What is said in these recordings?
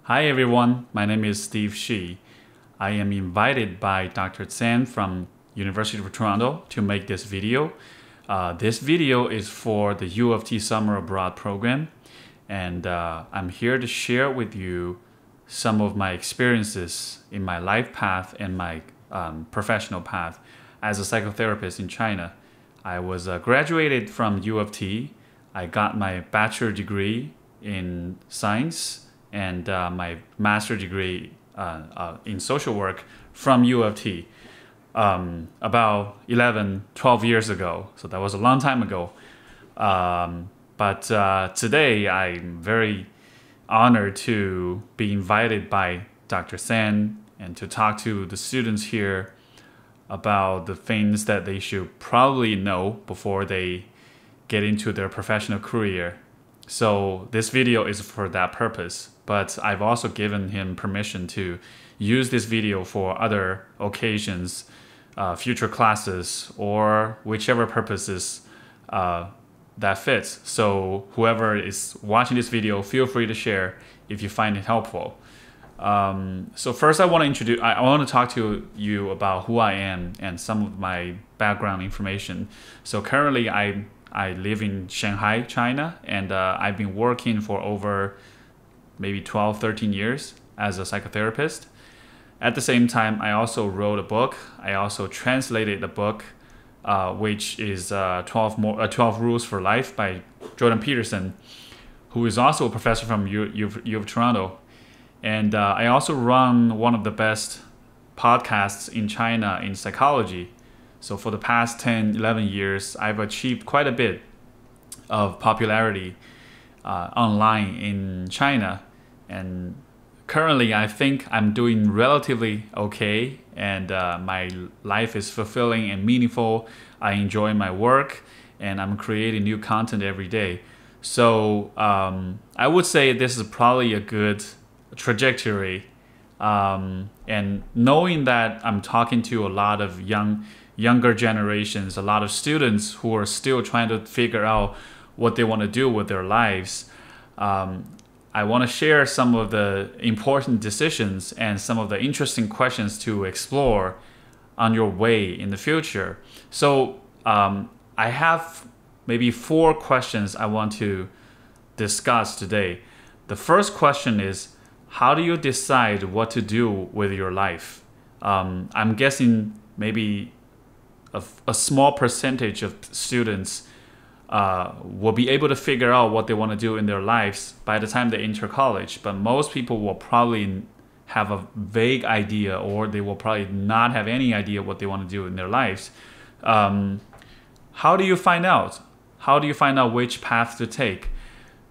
Hi everyone, my name is Steve Shi. I am invited by Dr. Tsang from University of Toronto to make this video. This video is for the U of T Summer Abroad program, and I'm here to share with you some of my experiences in my life path and my professional path as a psychotherapist in China. I was graduated from U of T. I got my bachelor degree in science and my master's degree in social work from U of T about 12 years ago. So that was a long time ago. But today I'm very honored to be invited by Dr. Tsang and to talk to the students here about the things that they should probably know before they get into their professional career. So this video is for that purpose, but I've also given him permission to use this video for other occasions, future classes, or whichever purposes that fits. So whoever is watching this video, feel free to share if you find it helpful. So first I want to talk to you about who I am and some of my background information. So currently I live in Shanghai, China, and I've been working for over maybe 12, 13 years as a psychotherapist. At the same time, I also wrote a book. I also translated a book, which is 12 Rules for Life by Jordan Peterson, who is also a professor from U of Toronto. And I also run one of the best podcasts in China in psychology. So for the past 10, 11 years, I've achieved quite a bit of popularity online in China. And currently, I think I'm doing relatively okay, and my life is fulfilling and meaningful. I enjoy my work, and I'm creating new content every day. So I would say this is probably a good trajectory. And knowing that I'm talking to a lot of younger generations, a lot of students who are still trying to figure out what they want to do with their lives, I want to share some of the important decisions and some of the interesting questions to explore on your way in the future. So I have maybe 4 questions I want to discuss today. The first question is, how do you decide what to do with your life? I'm guessing maybe a small percentage of students will be able to figure out what they want to do in their lives by the time they enter college. But most people will probably have a vague idea, or they will probably not have any idea what they want to do in their lives. How do you find out? How do you find out which path to take?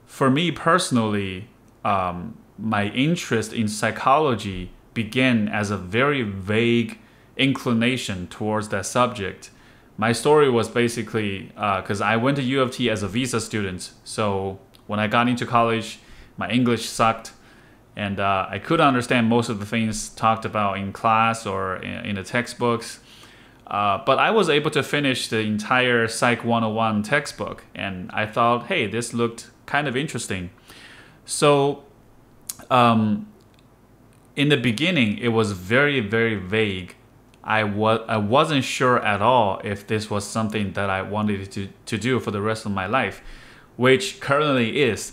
For me personally, my interest in psychology began as a very vague inclination towards that subject. My story was basically because I went to U of T as a visa student. So when I got into college, my English sucked, and I couldn't understand most of the things talked about in class or in the textbooks. But I was able to finish the entire Psych 101 textbook, and I thought, hey, this looked kind of interesting. So in the beginning, it was very, very vague. I wasn't sure at all if this was something that I wanted to do for the rest of my life, which currently is.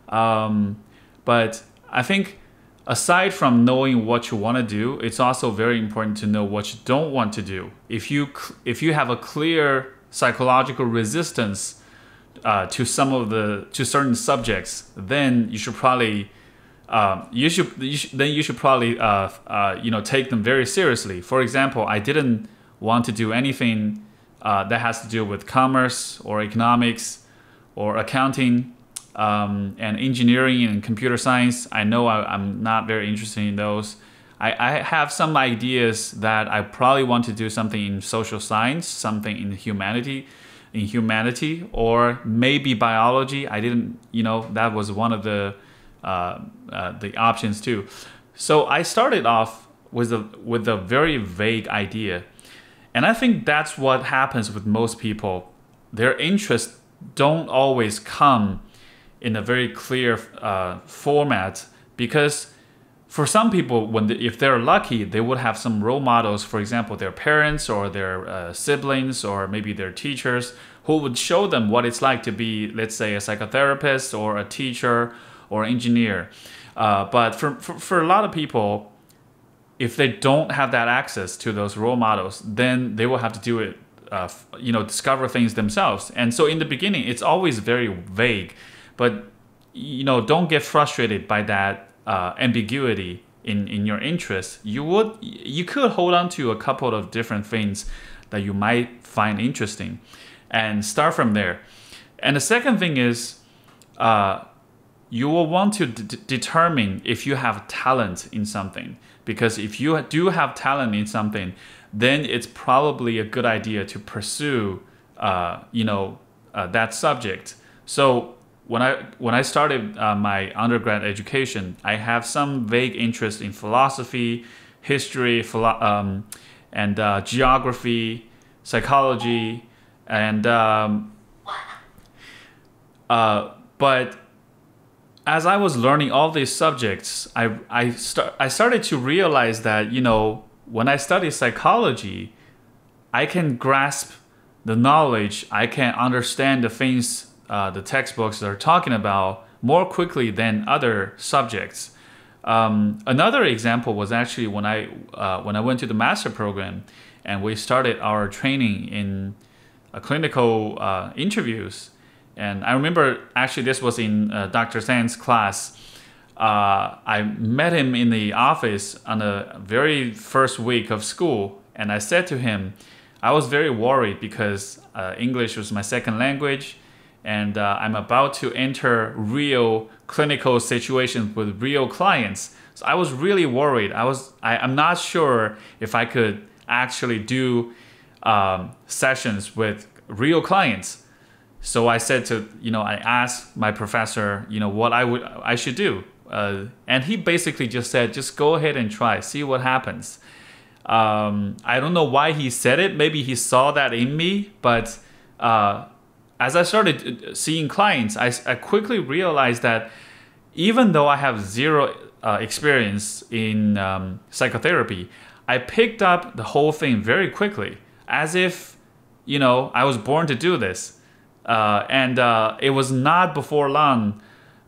But I think aside from knowing what you want to do, it's also very important to know what you don't want to do. If you have a clear psychological resistance to certain subjects, then you should probably you should probably take them very seriously. For example, I didn't want to do anything that has to do with commerce or economics or accounting and engineering and computer science. I know I'm not very interested in those. I have some ideas that I probably want to do something in social science, something in humanity, or maybe biology. I didn't, that was one of the options too. So I started off with a very vague idea, and I think that's what happens with most people. Their interests don't always come in a very clear format, because for some people, if they're lucky, they would have some role models, for example, their parents or their siblings or maybe their teachers, who would show them what it's like to be, let's say, a psychotherapist or a teacher or engineer. But for a lot of people, if they don't have that access to those role models, then they will have to do it, discover things themselves. And so in the beginning, it's always very vague. But don't get frustrated by that ambiguity in your interest. You could hold on to a couple of different things that you might find interesting and start from there. And the second thing is you will want to determine if you have talent in something, because if you do have talent in something, then it's probably a good idea to pursue that subject. So when I started my undergrad education, I have some vague interest in philosophy, history, and geography, psychology, and but as I was learning all these subjects, I started to realize that when I study psychology, I can grasp the knowledge, I can understand the things the textbooks are talking about more quickly than other subjects. Another example was actually when I went to the master program and we started our training in clinical interviews. And I remember actually this was in Dr. Tsang's class. I met him in the office on the very first week of school, and I said to him, I was very worried because English was my second language, and I'm about to enter real clinical situations with real clients. So I was really worried. I'm not sure if I could actually do sessions with real clients. So I said I asked my professor, what I should do. And he basically just said, just go ahead and try, see what happens. I don't know why he said it. Maybe he saw that in me, but as I started seeing clients, I quickly realized that even though I have zero experience in psychotherapy, I picked up the whole thing very quickly, as if, I was born to do this. And it was not before long.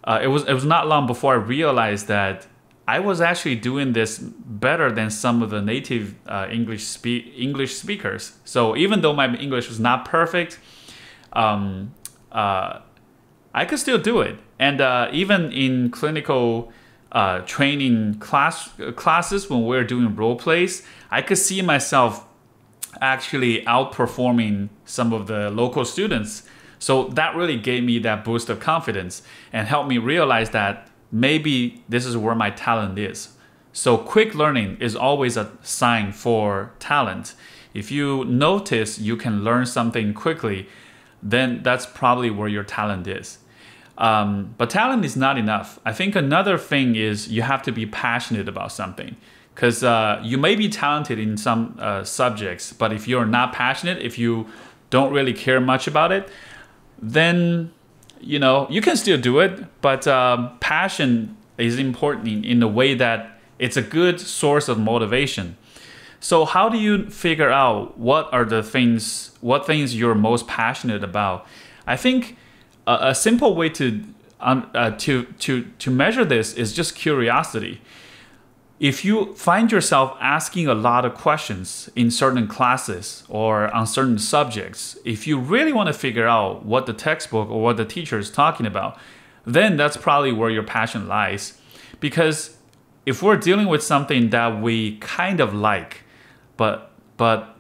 It was not long before I realized that I was actually doing this better than some of the native English speakers. So even though my English was not perfect, I could still do it. And even in clinical training classes, when we're doing role plays, I could see myself actually outperforming some of the local students. So that really gave me that boost of confidence and helped me realize that maybe this is where my talent is. So quick learning is always a sign for talent. If you notice you can learn something quickly, then that's probably where your talent is. But talent is not enough. I think another thing is you have to be passionate about something. Because you may be talented in some subjects, but if you're not passionate, if you don't really care much about it, then you can still do it. But passion is important in the way that it's a good source of motivation. So how do you figure out what things you're most passionate about? I think a simple way to measure this is just curiosity. If you find yourself asking a lot of questions in certain classes or on certain subjects, if you really want to figure out what the textbook or what the teacher is talking about, then that's probably where your passion lies. Because if we're dealing with something that we kind of like, but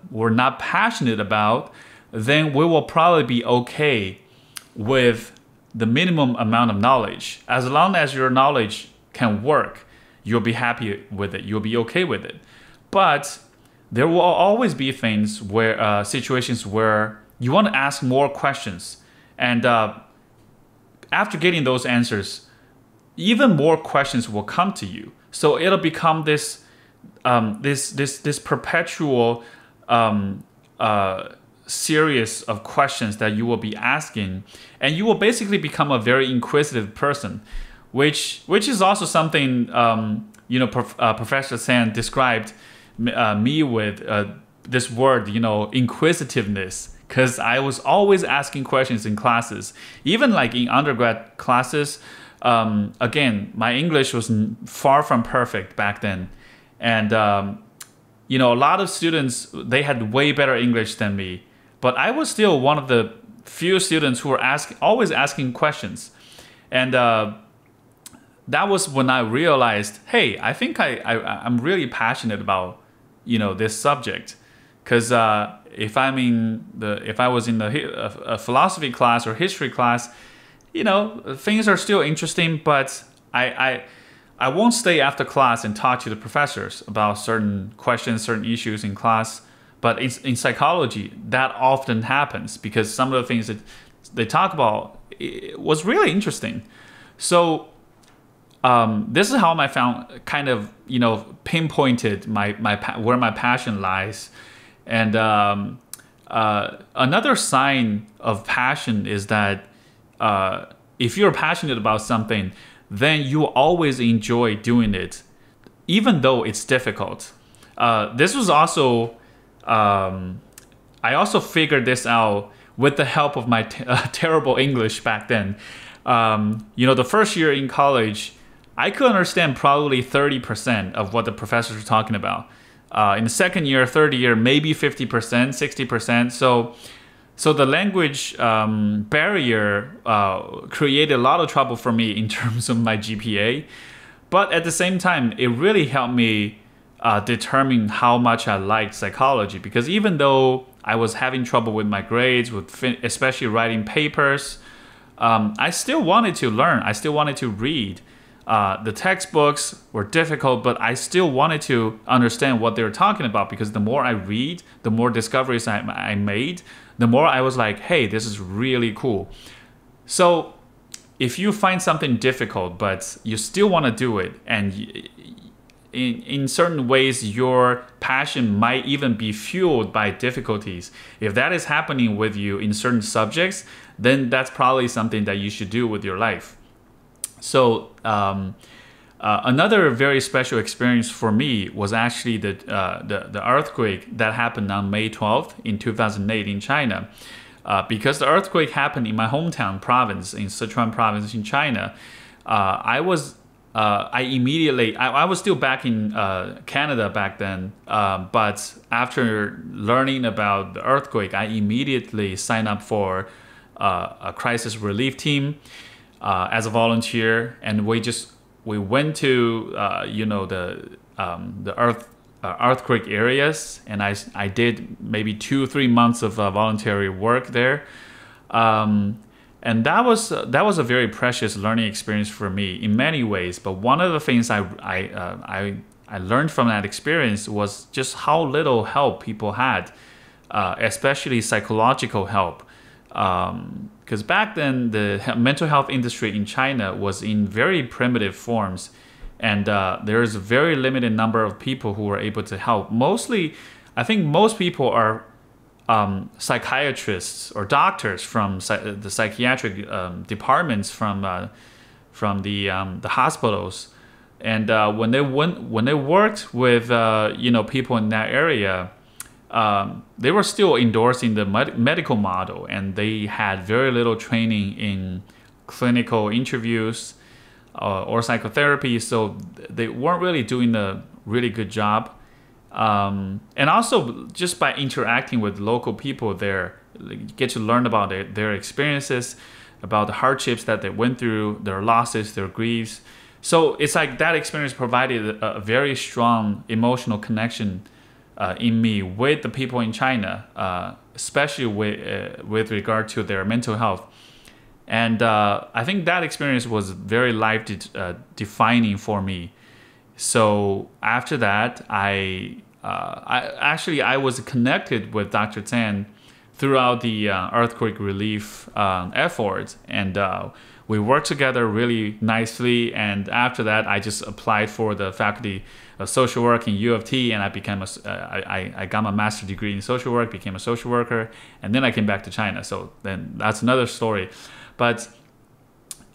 we're not passionate about, then we will probably be okay with the minimum amount of knowledge. As long as your knowledge can work, you'll be happy with it. You'll be okay with it. But there will always be things where situations where you want to ask more questions, and after getting those answers, even more questions will come to you. So it'll become this perpetual series of questions that you will be asking, and you will basically become a very inquisitive person. Which is also something Professor Tsang described me with this word, inquisitiveness, because I was always asking questions in classes, even like in undergrad classes. Again, my English was far from perfect back then, and a lot of students, they had way better English than me, but I was still one of the few students who were always asking questions, and that was when I realized, hey, I think I'm really passionate about this subject, because if I was in a philosophy class or history class, things are still interesting, but I won't stay after class and talk to the professors about certain questions, certain issues in class. But in psychology, that often happens because some of the things that they talk about was really interesting. So this is how I found kind of pinpointed where my passion lies. And another sign of passion is that if you're passionate about something, then you always enjoy doing it, even though it's difficult. This was also, I also figured this out with the help of my terrible English back then. The first year in college, I could understand probably 30% of what the professors were talking about. In the second year, third year, maybe 50%, 60%. So the language barrier created a lot of trouble for me in terms of my GPA. But at the same time, it really helped me determine how much I liked psychology. Because even though I was having trouble with my grades, especially writing papers, I still wanted to learn. I still wanted to read. The textbooks were difficult, but I still wanted to understand what they were talking about, because the more I read, the more discoveries I made, the more I was like, hey, this is really cool. So if you find something difficult, but you still want to do it, and in certain ways your passion might even be fueled by difficulties, if that is happening with you in certain subjects, then that's probably something that you should do with your life. So another very special experience for me was actually the earthquake that happened on May 12th in 2008 in China. Because the earthquake happened in my hometown province, in Sichuan province in China, I was still back in Canada back then, but after learning about the earthquake, I immediately signed up for a crisis relief team as a volunteer, and we went to the earthquake areas, and I did maybe 2-3 months of voluntary work there, and that was a very precious learning experience for me in many ways. But one of the things I learned from that experience was just how little help people had, especially psychological help. Because back then the mental health industry in China was in very primitive forms, and there's a very limited number of people who were able to help. Mostly, I think most people are psychiatrists or doctors from the psychiatric departments from the hospitals, and when they worked with people in that area, they were still endorsing the medical model, and they had very little training in clinical interviews or psychotherapy, so they weren't really doing a really good job. And also, just by interacting with local people there, you get to learn about their experiences, about the hardships that they went through, their losses, their griefs. So it's like that experience provided a very strong emotional connection in me with the people in China, especially with regard to their mental health. And I think that experience was very life-defining for me. So after that, I was connected with Dr. Tsang throughout the earthquake relief effort, and we worked together really nicely. And after that, I just applied for the faculty of social work in U of T, and I got my master's degree in social work, became a social worker, and then I came back to China. So then that's another story. But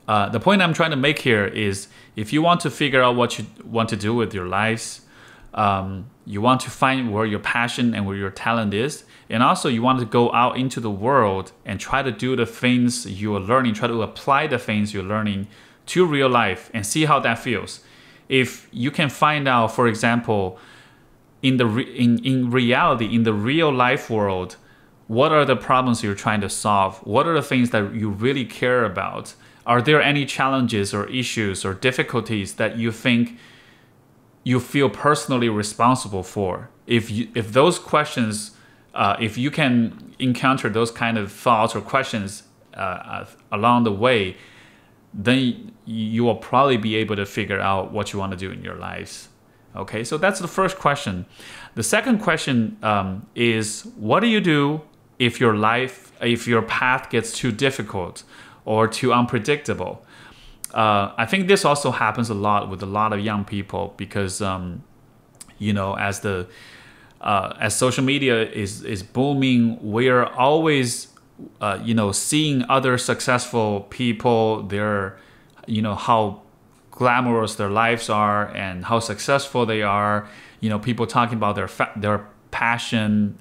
the point I'm trying to make here is If you want to figure out what you want to do with your lives, you want to find where your passion and where your talent is, and also you want to go out into the world and try to do the things you are learning, try to apply the things you're learning to real life and see how that feels. If you can find out, for example, in reality, in the real life world, what are the problems you're trying to solve? What are the things that you really care about? Are there any challenges or issues or difficulties that you think you feel personally responsible for? If those questions, if you can encounter those kind of thoughts or questions along the way, then you will probably be able to figure out what you want to do in your lives. Okay, so that's the first question. The second question is, what do you do if your path gets too difficult or too unpredictable? I think this also happens a lot with a lot of young people because, as social media is booming, we're always, seeing other successful people, how glamorous their lives are and how successful they are. People talking about their passion,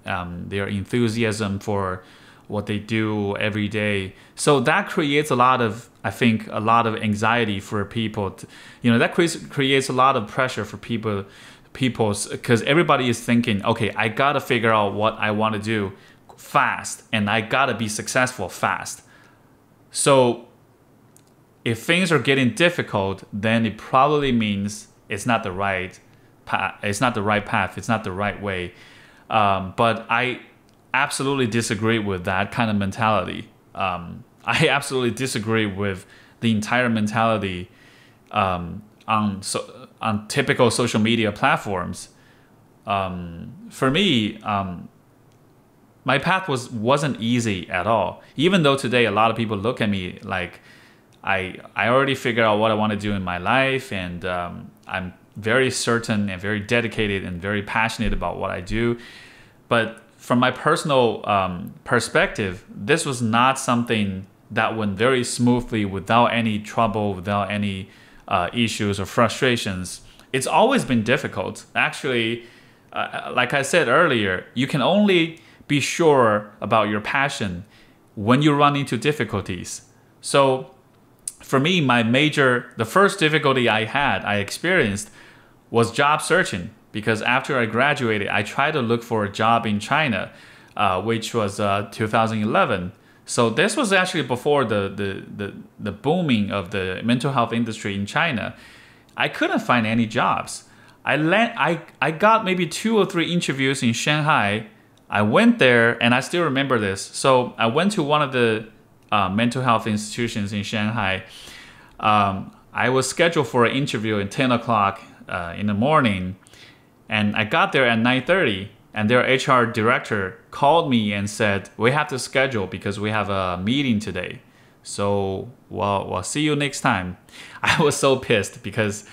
their enthusiasm for what they do every day. So that creates a lot of anxiety for people. That creates a lot of pressure for people because everybody is thinking, okay, I gotta figure out what I want to do fast and I gotta be successful fast. So if things are getting difficult, then it probably means it's not the right path. It's not the right way. But I absolutely disagree with that kind of mentality. I absolutely disagree with the entire mentality on typical social media platforms. For me, my path wasn't easy at all. Even though today a lot of people look at me like I already figured out what I want to do in my life, and I'm very certain and very dedicated and very passionate about what I do. But from my personal perspective, this was not something that went very smoothly without any trouble, without any issues or frustrations. It's always been difficult. Actually, like I said earlier, you can only be sure about your passion when you run into difficulties. So for me, the first difficulty I experienced was job searching, because after I graduated, I tried to look for a job in China, which was 2011. So this was actually before the booming of the mental health industry in China. I couldn't find any jobs. I got maybe 2 or 3 interviews in Shanghai. I went there, and I still remember this. So I went to one of the mental health institutions in Shanghai. I was scheduled for an interview at 10 o'clock in the morning, and I got there at 9:30, and their HR director called me and said, we have to schedule because we have a meeting today. So, we'll see you next time. I was so pissed because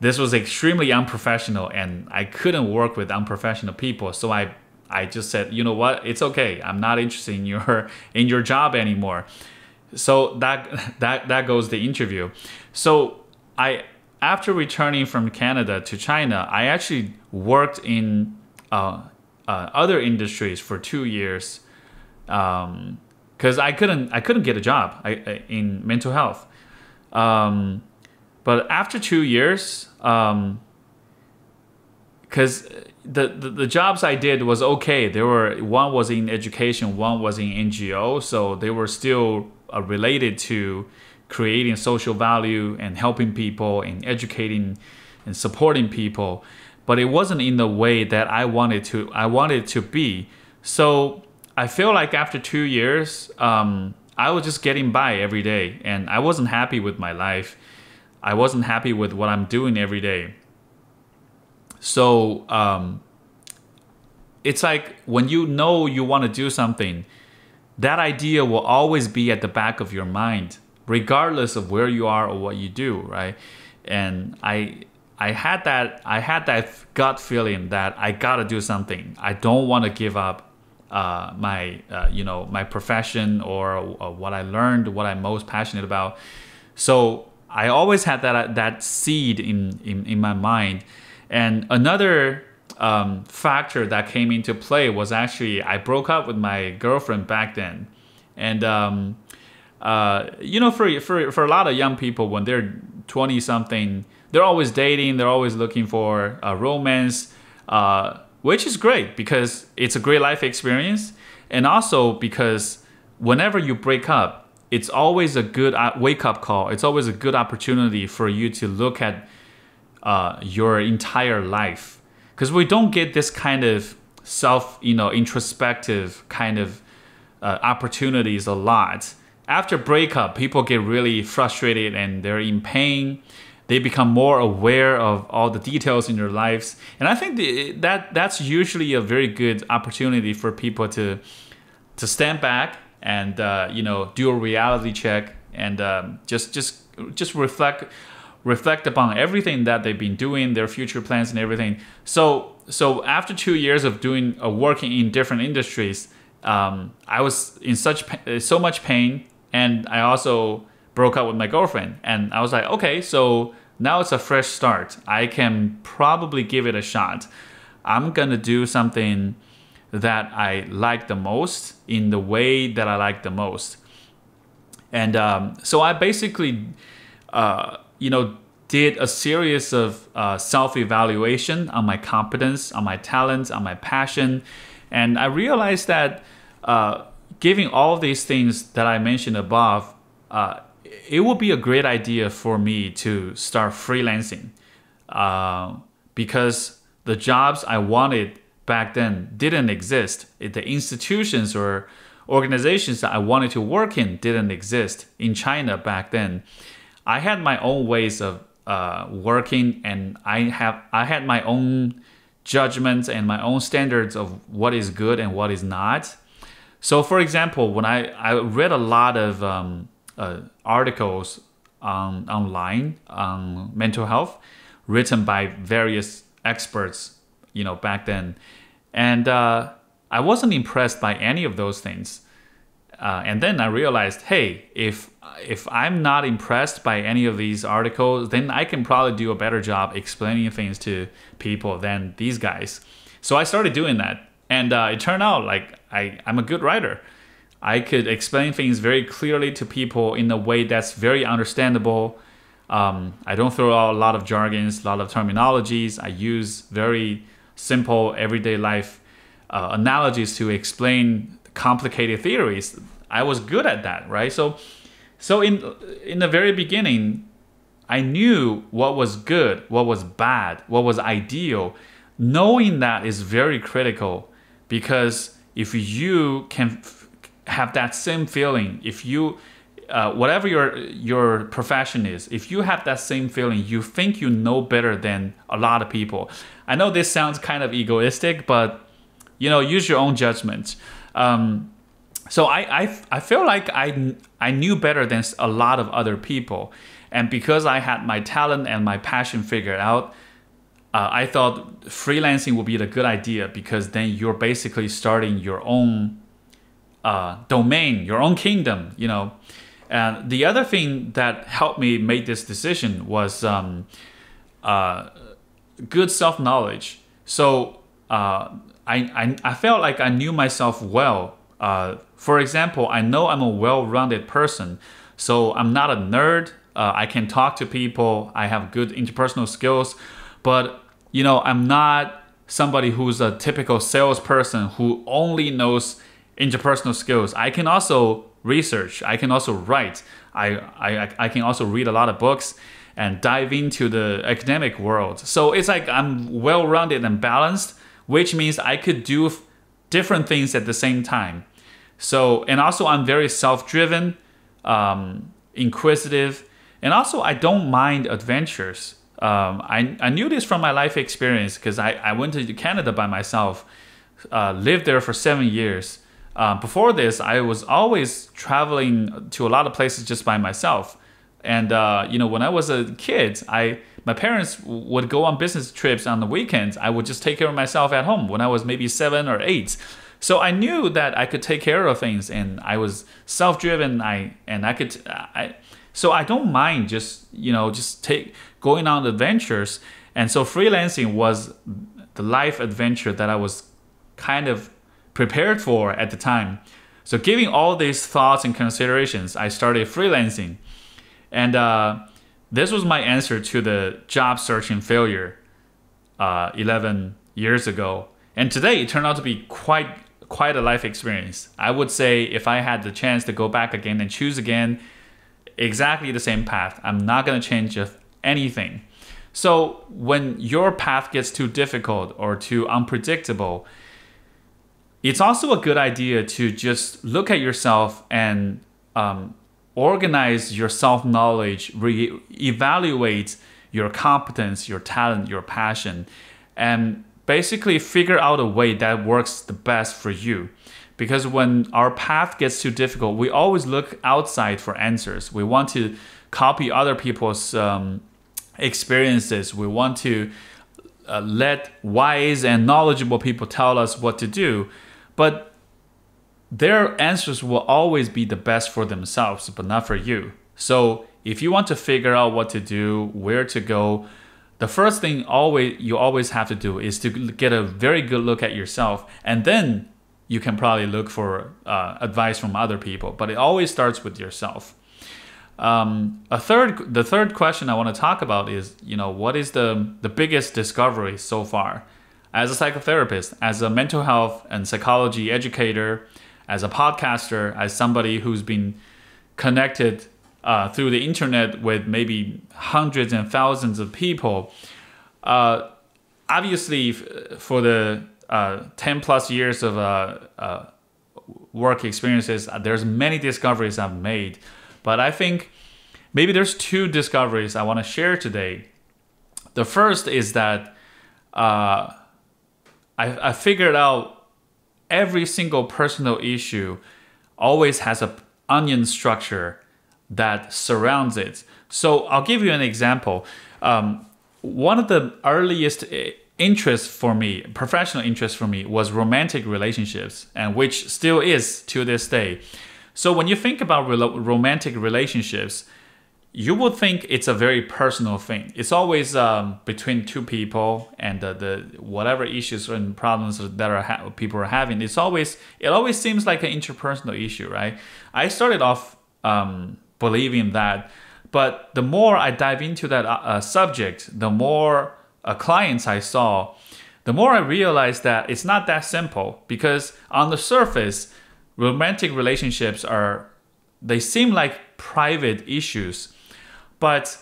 this was extremely unprofessional, and I couldn't work with unprofessional people. So I just said, you know what, it's okay. I'm not interested in your job anymore. So that goes the interview. So after returning from Canada to China, I actually worked in other industries for 2 years because I couldn't get a job in mental health. But after 2 years, because the jobs I did was okay. One was in education, one was in NGO, so they were still related to creating social value and helping people and educating and supporting people, but it wasn't in the way that I wanted it to be. So I feel like after 2 years, I was just getting by every day, and I wasn't happy with my life. I wasn't happy with what I'm doing every day. So it's like when you know you want to do something, that idea will always be at the back of your mind, regardless of where you are or what you do, right? And I had that gut feeling that I gotta do something. I don't want to give up my profession or what I learned, what I'm most passionate about. So I always had that seed in my mind. And another factor that came into play was actually I broke up with my girlfriend back then. And for a lot of young people, when they're 20 something, they're always dating, they're always looking for romance, which is great because it's a great life experience. And also because whenever you break up, it's always a good wake-up call. It's always a good opportunity for you to look at your entire life. Because we don't get this kind of introspective kind of opportunities a lot. After breakup, people get really frustrated and they're in pain. They become more aware of all the details in their lives. And I think that's usually a very good opportunity for people to stand back and do a reality check and just reflect upon everything that they've been doing, their future plans and everything. So after 2 years of working in different industries, I was in so much pain, and I also broke up with my girlfriend. And I was like, okay, so now it's a fresh start. I can probably give it a shot. I'm gonna do something that I like the most in the way that I like the most. And so I basically, did a series of self-evaluation on my competence, on my talents, on my passion. And I realized that giving all these things that I mentioned above, it would be a great idea for me to start freelancing because the jobs I wanted back then didn't exist. The institutions or organizations that I wanted to work in didn't exist in China back then. I had my own ways of working, and I had my own judgments and my own standards of what is good and what is not. So for example, when I read a lot of articles online on mental health written by various experts, back then. And I wasn't impressed by any of those things. And then I realized, hey, if I'm not impressed by any of these articles, then I can probably do a better job explaining things to people than these guys. So I started doing that. And it turned out like I'm a good writer. I could explain things very clearly to people in a way that's very understandable. I don't throw out a lot of jargons, a lot of terminologies. I use very simple everyday life analogies to explain complicated theories. I was good at that, right? So in the very beginning, I knew what was good, what was bad, what was ideal. Knowing that is very critical, because if you can have that same feeling, if you whatever your profession is, if you have that same feeling, you think you know better than a lot of people. I know this sounds kind of egoistic, but use your own judgment. So I feel like I knew better than a lot of other people, and because I had my talent and my passion figured out, I thought freelancing would be a good idea, because then you're basically starting your own domain, your own kingdom, And the other thing that helped me make this decision was good self-knowledge. So I felt like I knew myself well. For example, I know I'm a well-rounded person, so I'm not a nerd. I can talk to people. I have good interpersonal skills, but I'm not somebody who's a typical salesperson who only knows interpersonal skills. I can also research. I can also write. I can also read a lot of books and dive into the academic world. So it's like I'm well-rounded and balanced, which means I could do different things at the same time. So, and also I'm very self-driven, inquisitive, and also I don't mind adventures. I knew this from my life experience, because I went to Canada by myself, lived there for 7 years. Before this, I was always traveling to a lot of places just by myself. And when I was a kid, my parents would go on business trips on the weekends. I would just take care of myself at home when I was maybe 7 or 8. So I knew that I could take care of things, and I was self-driven. So I don't mind just going on adventures. And so freelancing was the life adventure that I was kind of prepared for at the time. So giving all these thoughts and considerations, I started freelancing. And this was my answer to the job searching failure 11 years ago. And today it turned out to be quite a life experience. I would say if I had the chance to go back again and choose again, exactly the same path, I'm not going to change anything. So when your path gets too difficult or too unpredictable, it's also a good idea to just look at yourself and organize your self-knowledge, evaluate your competence, your talent, your passion, and basically figure out a way that works the best for you. Because when our path gets too difficult, we always look outside for answers. We want to copy other people's experiences. We want to let wise and knowledgeable people tell us what to do. But their answers will always be the best for themselves, but not for you. So if you want to figure out what to do, where to go, the first thing you always have to do is to get a very good look at yourself, and then you can probably look for advice from other people. But it always starts with yourself. The third question I want to talk about is, what is the biggest discovery so far? As a psychotherapist, as a mental health and psychology educator, as a podcaster, as somebody who's been connected through the internet with maybe hundreds and thousands of people, obviously for the 10 plus years of work experiences, there's many discoveries I've made. But I think maybe there's two discoveries I want to share today. The first is that I figured out every single personal issue always has an onion structure that surrounds it. So I'll give you an example. One of the earliest interests for me, professional interest for me, was romantic relationships, and which still is to this day. So when you think about romantic relationships, you would think it's a very personal thing. It's always between two people, and the whatever issues and problems that people are having. It always seems like an interpersonal issue, right? I started off believing that, but the more I dive into that subject, the more clients I saw, the more I realized that it's not that simple. Because on the surface, romantic relationships they seem like private issues. But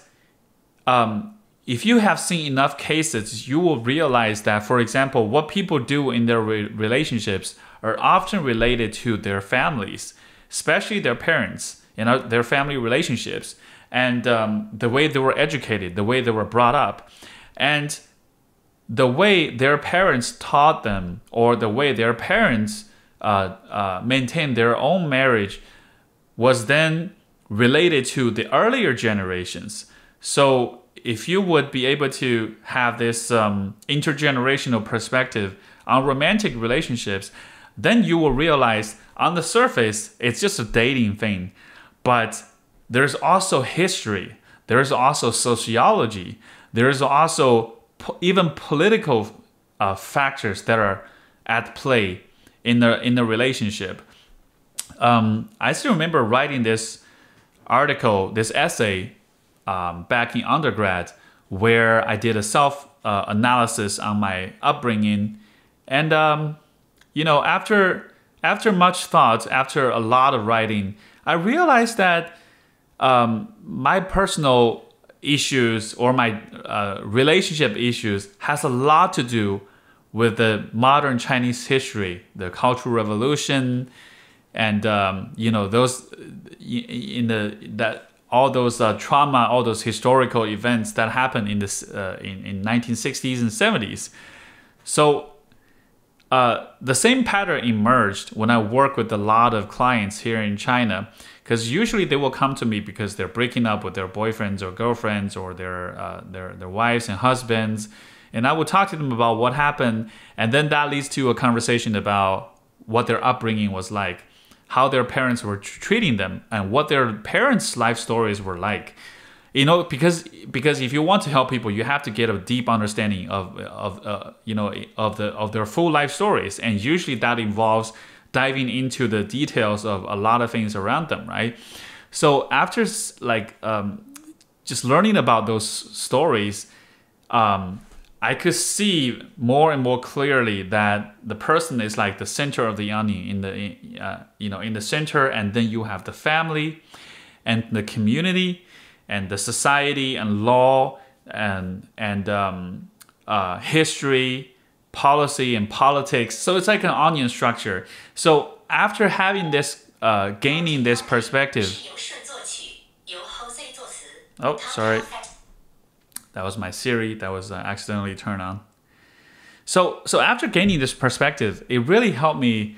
if you have seen enough cases, you will realize that, for example, what people do in their relationships are often related to their families, especially their parents, their family relationships, and the way they were educated, the way they were brought up, and the way their parents taught them, or the way their parents maintained their own marriage, was then related to the earlier generations. So if you would be able to have this intergenerational perspective on romantic relationships, then you will realize on the surface, it's just a dating thing. But there's also history. There's also sociology. There's also even political factors that are at play in the relationship. I still remember writing this article, this essay, back in undergrad, where I did a self-analysis on my upbringing. And, after much thought, after a lot of writing, I realized that my personal issues or my relationship issues has a lot to do with the modern Chinese history, the Cultural Revolution, and those all those trauma, all those historical events that happened in 1960s and 70s. So the same pattern emerged when I work with a lot of clients here in China, because usually they will come to me because they're breaking up with their boyfriends or girlfriends or their wives and husbands, and I would talk to them about what happened, and then that leads to a conversation about what their upbringing was like, how their parents were treating them and what their parents' life stories were like. You know, because if you want to help people, you have to get a deep understanding of their full life stories, and usually that involves diving into the details of a lot of things around them, right? So after just learning about those stories, I could see more and more clearly that the person is like the center of the onion in the center, and then you have the family and the community and the society and law and history, policy and politics. So it's like an onion structure. So after having this, gaining this perspective. Oh, sorry. That was my Siri that was accidentally turned on. So after gaining this perspective, it really helped me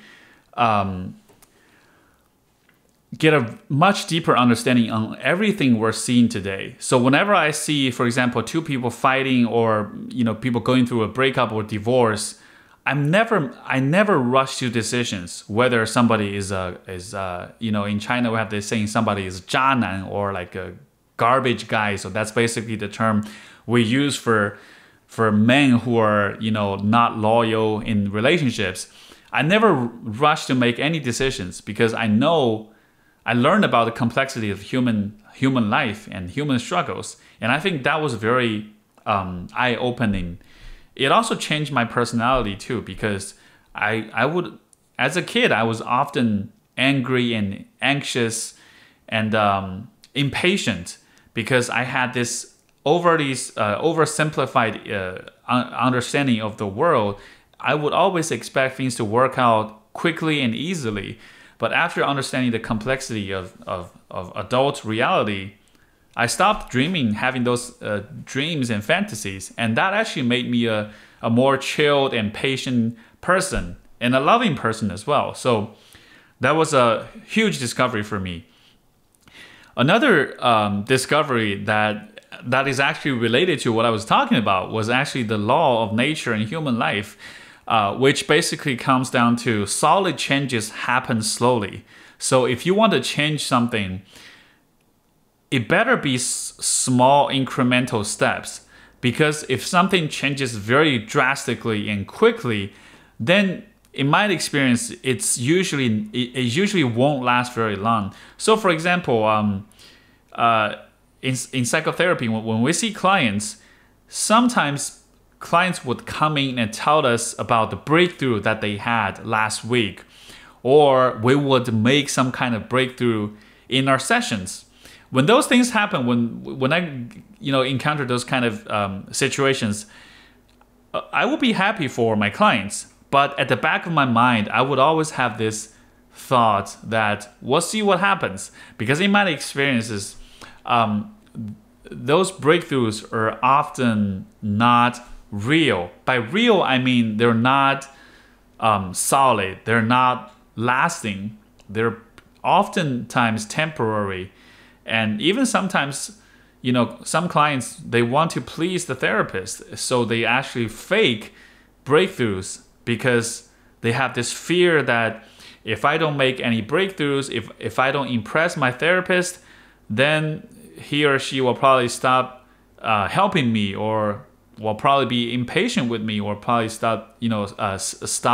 get a much deeper understanding on everything we're seeing today. So whenever I see, for example, two people fighting or people going through a breakup or divorce, I never rush to decisions whether somebody is in China we have this saying somebody is 渣男 or like a garbage guy. So that's basically the term we use for men who are not loyal in relationships. I never rush to make any decisions because I learned about the complexity of human life and human struggles, and I think that was very eye-opening. It also changed my personality too, because I would, as a kid, I was often angry and anxious and impatient because I had this oversimplified understanding of the world. I would always expect things to work out quickly and easily. But after understanding the complexity of adult reality, I stopped dreaming, having those dreams and fantasies. And that actually made me a more chilled and patient person and a loving person as well. So that was a huge discovery for me. Another discovery that is actually related to what I was talking about was actually the law of nature and human life. Which basically comes down to solid changes happen slowly. So if you want to change something, it better be small incremental steps, because if something changes very drastically and quickly, then in my experience, it usually won't last very long. So for example, in psychotherapy, when we see clients, sometimes clients would come in and tell us about the breakthrough that they had last week, or we would make some kind of breakthrough in our sessions. When those things happen, when I encounter those kind of situations, I would be happy for my clients. But at the back of my mind, I would always have this thought that we'll see what happens, because in my experiences, those breakthroughs are often not real. By real, I mean they're not solid, they're not lasting, they're oftentimes temporary. And even sometimes, some clients, they want to please the therapist, so they actually fake breakthroughs because they have this fear that if I don't make any breakthroughs, if I don't impress my therapist, then he or she will probably stop helping me, or will probably be impatient with me, or probably stop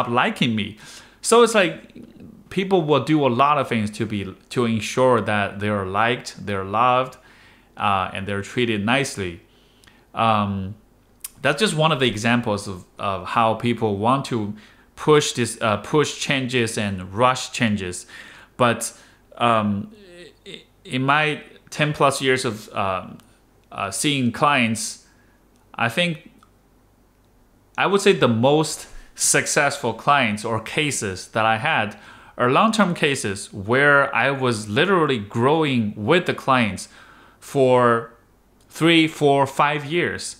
liking me. So it's like people will do a lot of things to ensure that they're liked, they're loved, and they're treated nicely. That's just one of the examples of how people want to push changes and rush changes. But in my 10 plus years of seeing clients, I think I would say the most successful clients or cases that I had are long-term cases where I was literally growing with the clients for 3, 4, 5 years.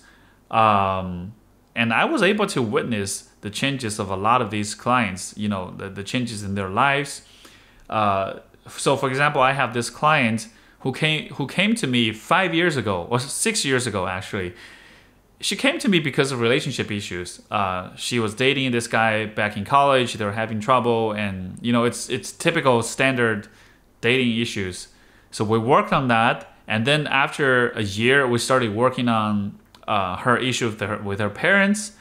And I was able to witness the changes of a lot of these clients, the changes in their lives. So for example, I have this client who came to me 5 years ago, or 6 years ago actually. she came to me because of relationship issues. She was dating this guy back in college. They were having trouble, and it's typical standard dating issues. So we worked on that, and then after a year, we started working on her issues with her parents,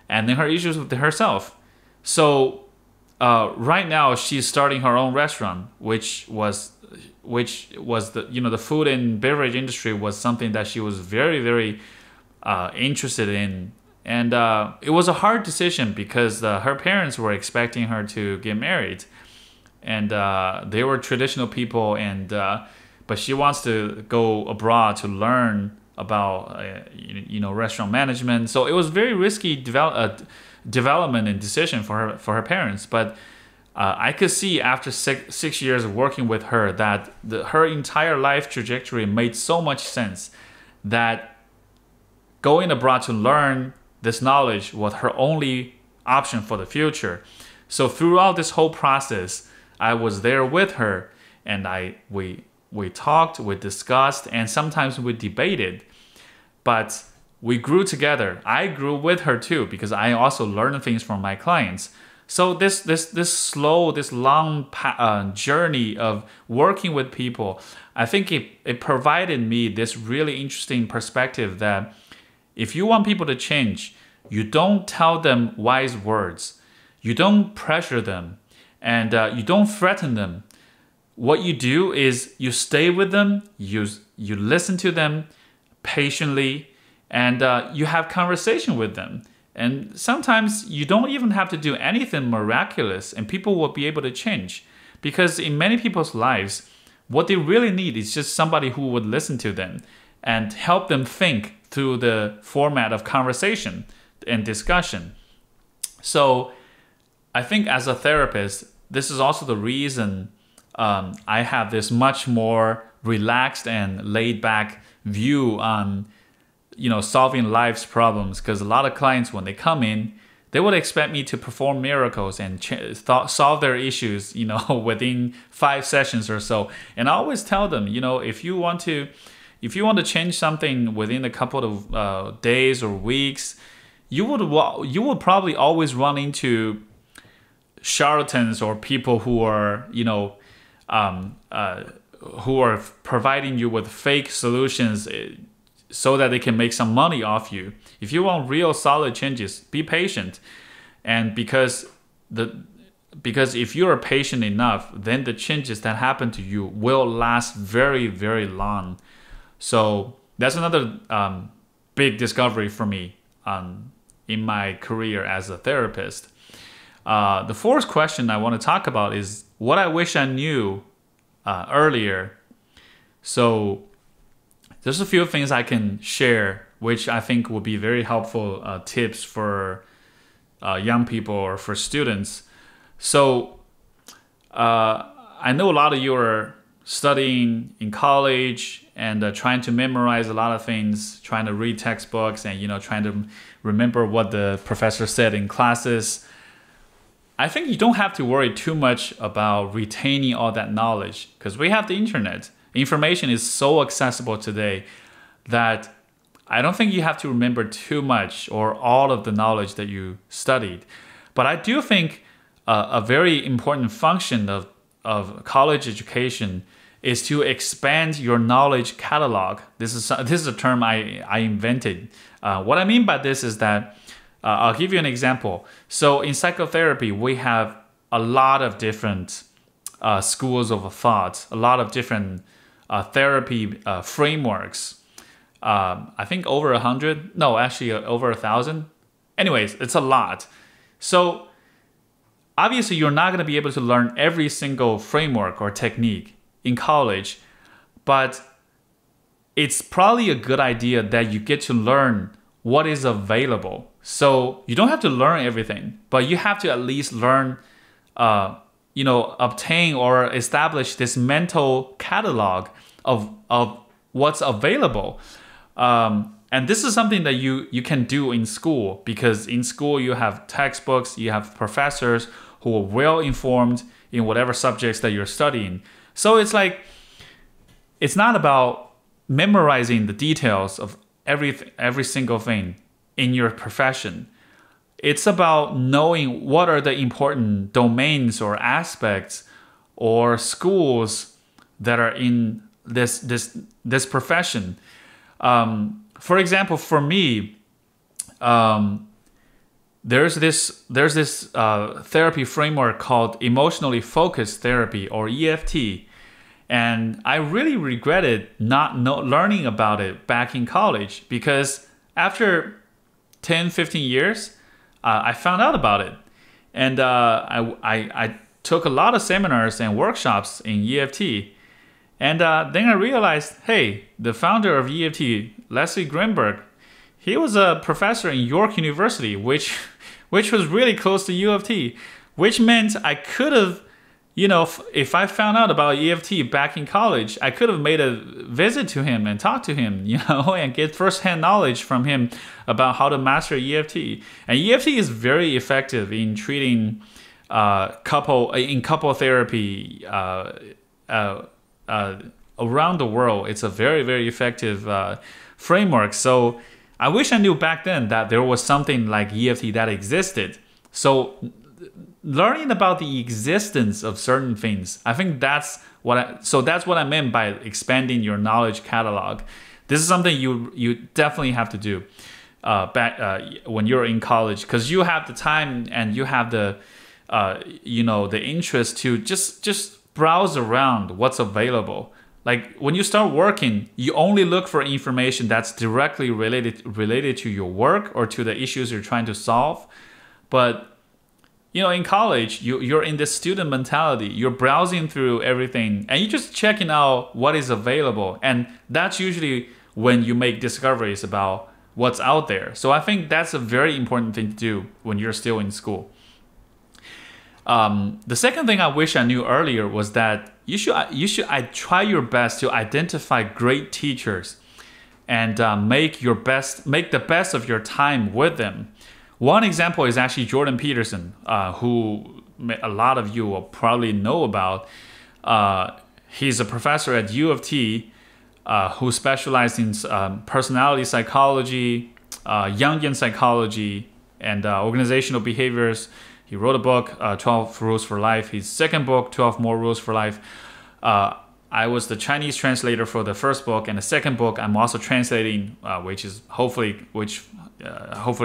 and then her issues with herself. So right now, she's starting her own restaurant, which was the food and beverage industry was something that she was very, very interested in. And it was a hard decision because her parents were expecting her to get married, and they were traditional people, and but she wants to go abroad to learn about restaurant management. So it was very risky development and decision for her parents. But I could see after six years of working with her that her entire life trajectory made so much sense that going abroad to learn this knowledge was her only option for the future. So throughout this whole process, I was there with her, and we talked, we discussed, and sometimes we debated. But we grew together. I grew with her too, because I also learned things from my clients. So this long journey of working with people, I think it provided me this really interesting perspective that if you want people to change, you don't tell them wise words. You don't pressure them, and you don't threaten them. What you do is you stay with them, you listen to them patiently, and you have conversation with them. And sometimes you don't even have to do anything miraculous, and people will be able to change. Because in many people's lives, what they really need is just somebody who would listen to them and help them think through the format of conversation and discussion. So I think as a therapist, this is also the reason I have this much more relaxed and laid back view on solving life's problems, because a lot of clients, when they come in, they would expect me to perform miracles and solve their issues within 5 sessions or so. And I always tell them, if you want to change something within a couple of days or weeks, you would probably always run into charlatans or people who are providing you with fake solutions so that they can make some money off you. If you want real solid changes, be patient. And because if you are patient enough, then the changes that happen to you will last very, very long. So that's another big discovery for me in my career as a therapist. The fourth question I want to talk about is what I wish I knew earlier. So there's a few things I can share, which I think will be very helpful tips for young people or for students. So I know a lot of you are studying in college and trying to memorize a lot of things, trying to read textbooks and trying to remember what the professor said in classes. I think you don't have to worry too much about retaining all that knowledge, because we have the internet. Information is so accessible today that I don't think you have to remember too much or all of the knowledge that you studied. But I do think a very important function of college education is to expand your knowledge catalog. This is a term I invented. What I mean by this is that I'll give you an example. So in psychotherapy, we have a lot of different schools of thought, a lot of different therapy frameworks. I think over 100. No, actually over 1,000. Anyways, it's a lot. So obviously, you're not going to be able to learn every single framework or technique in college, but it's probably a good idea that you get to learn what is available. So you don't have to learn everything, but you have to at least learn, obtain or establish this mental catalog of what's available. And this is something that you can do in school, because in school you have textbooks, you have professors who are well informed in whatever subjects that you're studying. So it's not about memorizing the details of every single thing. in your profession. It's about knowing what are the important domains or aspects or schools that are in this profession. For example, for me, there's this therapy framework called emotionally focused therapy, or EFT, and I really regretted not learning about it back in college, because after 10-15 years, I found out about it, and I took a lot of seminars and workshops in EFT, and then I realized, hey, the founder of EFT, Leslie Greenberg, he was a professor in York University, which was really close to U of T, which meant I could have, if I found out about EFT back in college, I could have made a visit to him and talked to him, and get firsthand knowledge from him about how to master EFT. And EFT is very effective in treating couple therapy around the world. It's a very, very effective framework. So I wish I knew back then that there was something like EFT that existed. So learning about the existence of certain things, I think that's what I meant by expanding your knowledge catalog. This is something you definitely have to do when you're in college, because you have the time and you have the the interest to just browse around what's available. Like when you start working, you only look for information that's directly related to your work or to the issues you're trying to solve. But in college, you're in this student mentality. You're browsing through everything and you're just checking out what is available. And that's usually when you make discoveries about what's out there. So I think that's a very important thing to do when you're still in school. The second thing I wish I knew earlier was that you should try your best to identify great teachers and make the best of your time with them. One example is actually Jordan Peterson, who a lot of you will probably know about. He's a professor at U of T who specialized in personality psychology, Jungian psychology, and organizational behaviors. He wrote a book, 12 Rules for Life. His second book, 12 More Rules for Life. I was the Chinese translator for the first book, and the second book I'm also translating, which hopefully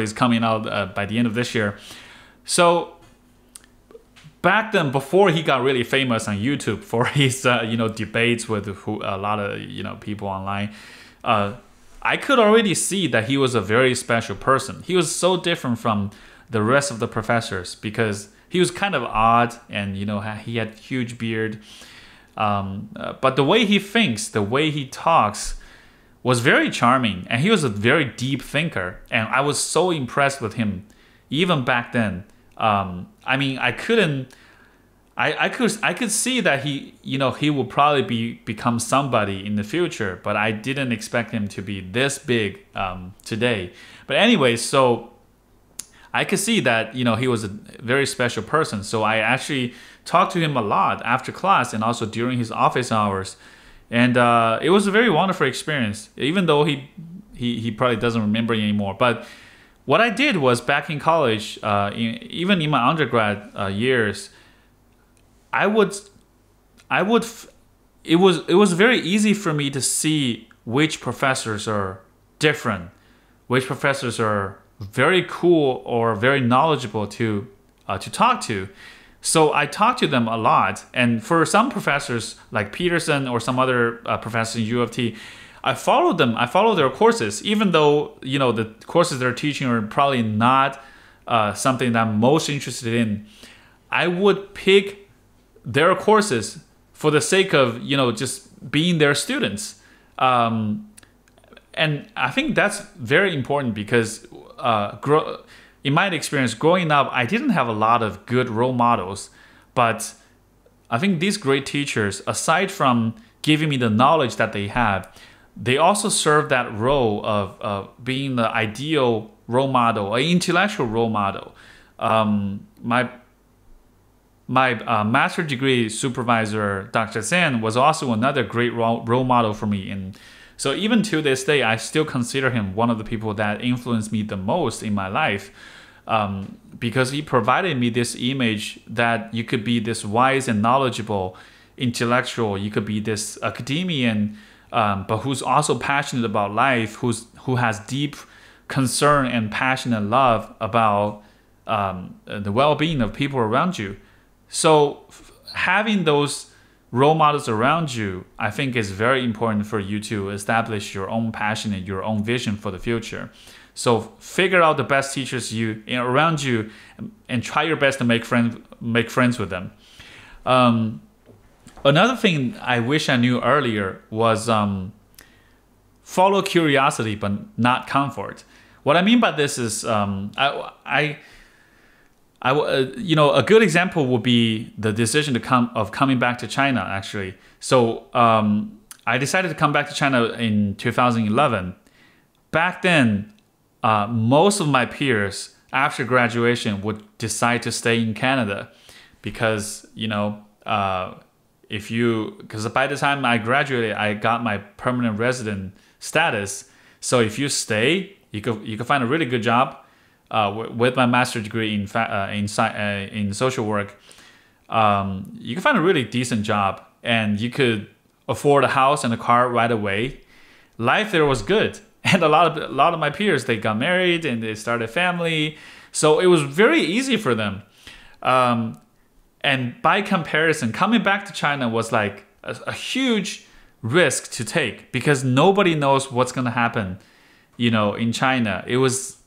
is coming out by the end of this year. So back then, before he got really famous on YouTube for his debates with a lot of people online, I could already see that he was a very special person. He was so different from the rest of the professors because he was kind of odd, and he had huge beard. But the way he thinks, the way he talks, was very charming, and he was a very deep thinker, and I was so impressed with him, even back then. I could see that he will probably become somebody in the future, but I didn't expect him to be this big today. But anyway, so I could see that he was a very special person. So I actually talked to him a lot after class and also during his office hours, and it was a very wonderful experience. Even though he probably doesn't remember it anymore. But what I did was back in college, even in my undergrad years, it was very easy for me to see which professors are different, which professors are very cool or very knowledgeable to talk to. So I talked to them a lot, and for some professors like Peterson or some other professors in U of T, I followed them. I followed their courses, even though the courses they're teaching are probably not something that I'm most interested in. I would pick their courses for the sake of just being their students, and I think that's very important because in my experience growing up, I didn't have a lot of good role models, but I think these great teachers, aside from giving me the knowledge that they have, they also serve that role of being the ideal role model, an intellectual role model. My master's degree supervisor, Dr. Tsang, was also another great role model for me in So even to this day, I still consider him one of the people that influenced me the most in my life, because he provided me this image that you could be this wise and knowledgeable intellectual, you could be this academician, but who's also passionate about life, who has deep concern and passion and love about the well-being of people around you. So having those role models around you, I think is very important for you to establish your own passion and your own vision for the future. So figure out the best teachers around you, and try your best to make friends with them. Another thing I wish I knew earlier was follow curiosity but not comfort. What I mean by this is, a good example would be the decision of coming back to China, actually. So I decided to come back to China in 2011. Back then, most of my peers after graduation would decide to stay in Canada because, because by the time I graduated, I got my permanent resident status. So if you stay, you could find a really good job. With my master's degree in social work, you can find a really decent job, and you could afford a house and a car right away. Life there was good, and a lot of my peers, they got married and they started a family, so it was very easy for them. And by comparison, coming back to China was like a huge risk to take because nobody knows what's going to happen, in China. It was,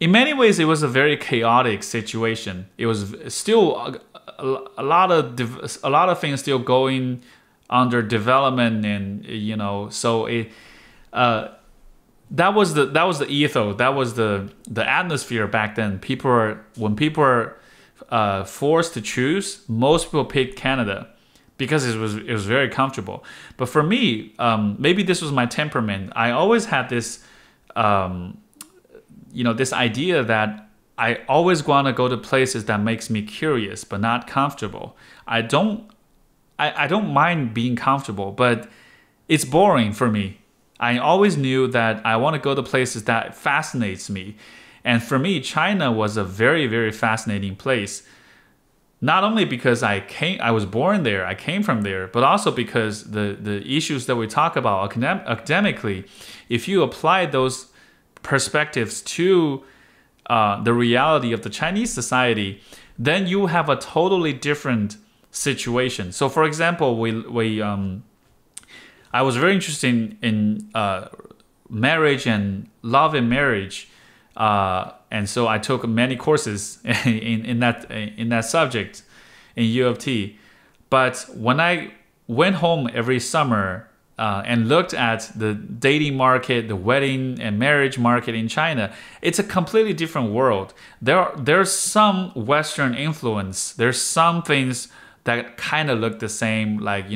in many ways, it was a very chaotic situation. It was still a lot of things still going under development, and so it that was the ethos, that was the atmosphere back then. When people are forced to choose, most people picked Canada because it was very comfortable. But for me, maybe this was my temperament. I always had this. This idea that I always want to go to places that makes me curious but not comfortable. I don't mind being comfortable, but it's boring for me. I always knew that I want to go to places that fascinates me. And for me, China was a very, very fascinating place. Not only because I was born there, I came from there, but also because the issues that we talk about academically, if you apply those perspectives to the reality of the Chinese society, then you have a totally different situation. So, for example, I was very interested in marriage and love and marriage, and so I took many courses in that subject in U of T. But when I went home every summer and looked at the dating market, the wedding and marriage market in China, it's a completely different world. There's some Western influence. There's some things that kind of look the same, like,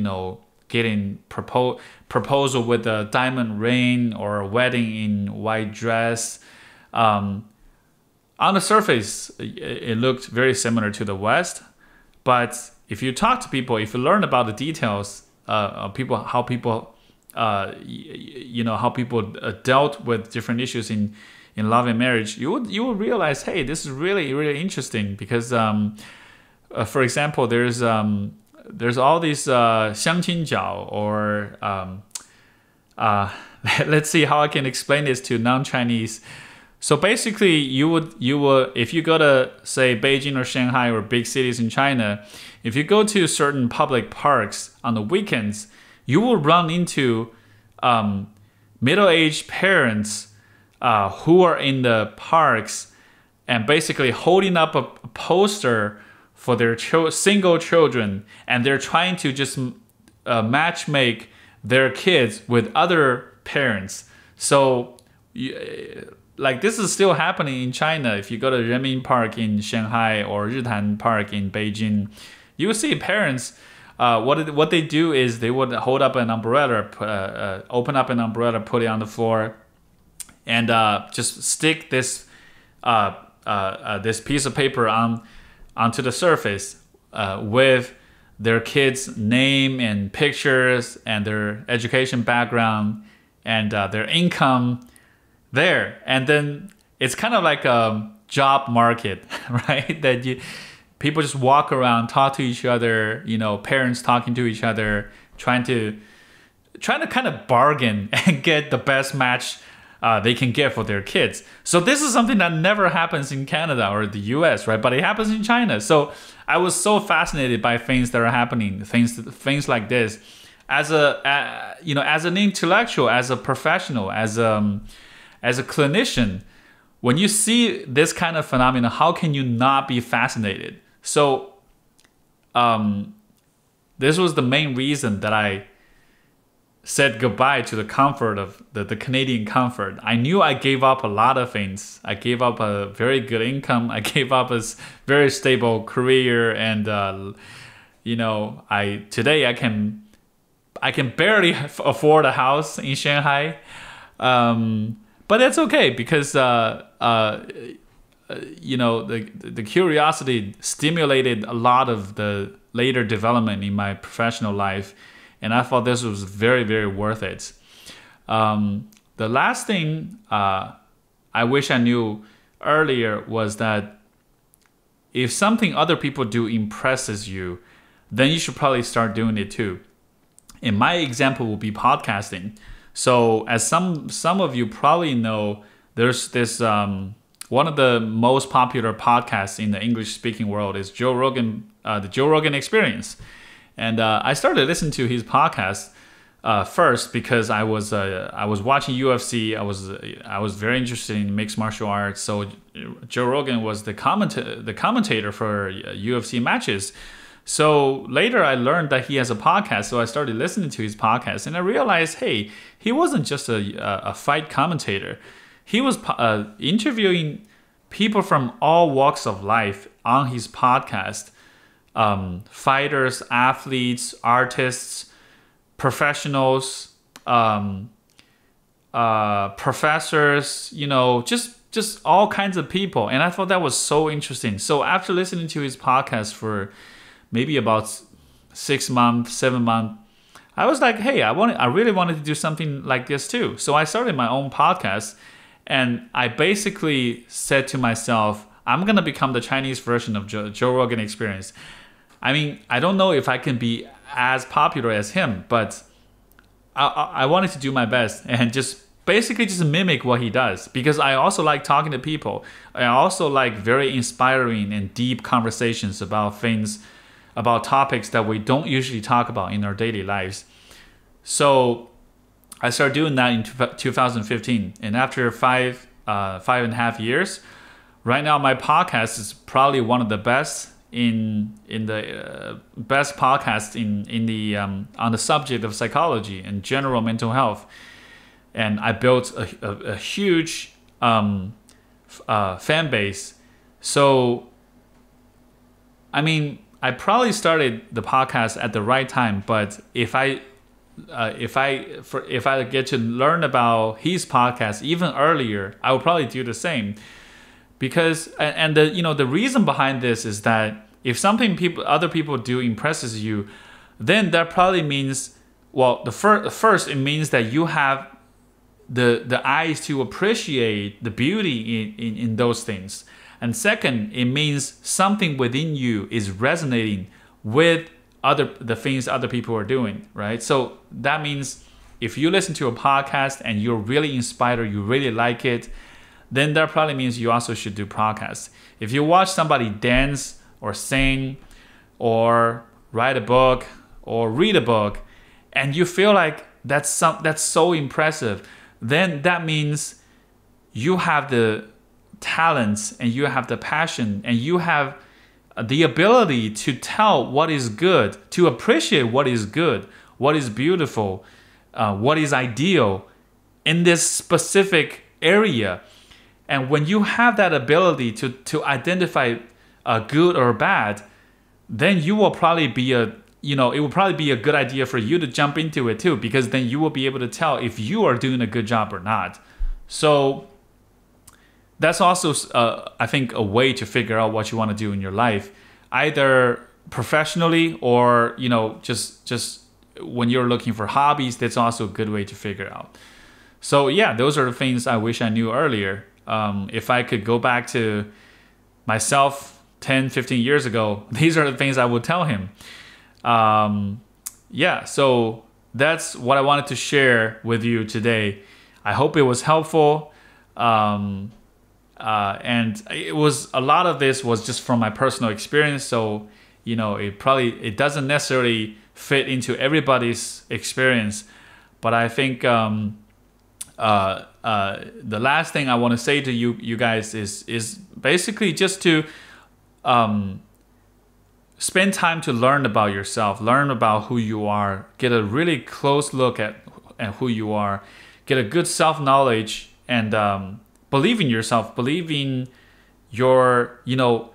getting proposal with a diamond ring or a wedding in white dress. On the surface, it looked very similar to the West. But if you talk to people, if you learn about the details of how people dealt with different issues in love and marriage, you will realize, hey, this is really, really interesting because, for example, there's all these 相亲角, or let's see how I can explain this to non-Chinese. So basically, you would if you go to, say, Beijing or Shanghai or big cities in China, if you go to certain public parks on the weekends, you will run into middle-aged parents who are in the parks and basically holding up a poster for their single children, and they're trying to just matchmake their kids with other parents. So, this is still happening in China. If you go to Renmin Park in Shanghai or Ritan Park in Beijing, you will see parents. What they do is they would hold up an umbrella, open up an umbrella, put it on the floor, and just stick this this piece of paper onto the surface with their kids' name and pictures and their education background and their income there. And then it's kind of like a job market, right? That people just walk around, talk to each other, parents talking to each other, trying to kind of bargain and get the best match they can get for their kids. So this is something that never happens in Canada or the US, right? But it happens in China. So I was so fascinated by things that are happening, things like this. As an intellectual, as a professional, as a clinician, when you see this kind of phenomenon, how can you not be fascinated? So this was the main reason that I said goodbye to the comfort of the Canadian comfort. I knew I gave up a lot of things. I gave up a very good income. I gave up a very stable career, and today I can barely afford a house in Shanghai, but that's okay because the curiosity stimulated a lot of the later development in my professional life. And I thought this was very, very worth it. The last thing I wish I knew earlier was that if something other people do impresses you, then you should probably start doing it too. And my example will be podcasting. So as some of you probably know, there's this one of the most popular podcasts in the English-speaking world is Joe Rogan, the Joe Rogan Experience. And I started listening to his podcast first because I was watching UFC. I was very interested in mixed martial arts. So Joe Rogan was the commentator for UFC matches. So later I learned that he has a podcast. So I started listening to his podcast, and I realized, hey, he wasn't just a fight commentator. He was interviewing people from all walks of life on his podcast. Fighters, athletes, artists, professionals, professors, just all kinds of people. And I thought that was so interesting. So after listening to his podcast for maybe about 6 months, 7 months, I was like, hey, I really wanted to do something like this too. So I started my own podcast, and I basically said to myself, I'm going to become the Chinese version of Joe Rogan Experience. I mean, I don't know if I can be as popular as him, but I wanted to do my best and just mimic what he does, because I also like talking to people. I also like very inspiring and deep conversations about topics that we don't usually talk about in our daily lives. So I started doing that in 2015, and after 5.5 years, right now my podcast is probably one of the best in the best podcast in the on the subject of psychology and general mental health. And I built a huge fan base. So I mean, I probably started the podcast at the right time, but if I get to learn about his podcast even earlier, I will probably do the same. Because the reason behind this is that if something other people do impresses you, then that probably means, well, first it means that you have the eyes to appreciate the beauty in those things. And second, it means something within you is resonating with the things other people are doing, right? So that means if you listen to a podcast and you're really inspired, you really like it, then that probably means you also should do podcasts. If you watch somebody dance or sing or write a book or read a book and you feel like that's so impressive, then that means you have the talents and you have the passion and you have the ability to tell what is good, to appreciate what is good, what is beautiful, what is ideal in this specific area. And when you have that ability to identify good or bad, then you will probably be it will probably be a good idea for you to jump into it too, because then you will be able to tell if you are doing a good job or not. So that's also, I think, a way to figure out what you want to do in your life. Either professionally or, you know, just when you're looking for hobbies, that's also a good way to figure out. So yeah, those are the things I wish I knew earlier. If I could go back to myself 10, 15 years ago, these are the things I would tell him. Yeah, so that's what I wanted to share with you today. I hope it was helpful. And it was, a lot of this was just from my personal experience. So, you know, it doesn't necessarily fit into everybody's experience. But I think the last thing I want to say to you guys is basically just to spend time to learn about yourself, learn about who you are, get a really close look at who you are, get a good self-knowledge, and believe in yourself, believe in your, you know,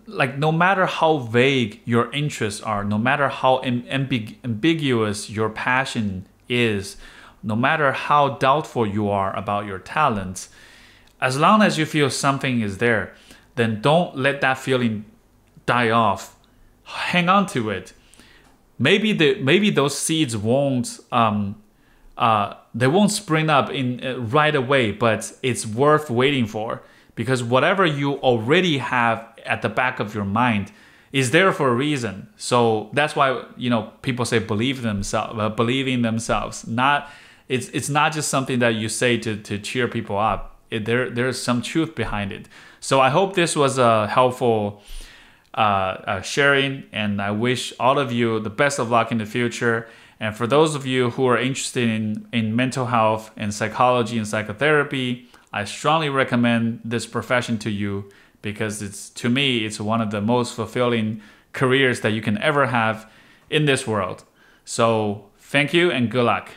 like no matter how vague your interests are, no matter how ambiguous your passion is, no matter how doubtful you are about your talents, as long as you feel something is there, then don't let that feeling die off. Hang on to it. Maybe those seeds won't they won't spring up in right away, but it's worth waiting for, because whatever you already have at the back of your mind is there for a reason. So that's why, you know, people say believe in themselves. It's not just something that you say to cheer people up. There's some truth behind it. So I hope this was a helpful sharing, and I wish all of you the best of luck in the future. And for those of you who are interested in mental health and psychology and psychotherapy, I strongly recommend this profession to you, because to me, it's one of the most fulfilling careers that you can ever have in this world. So thank you and good luck.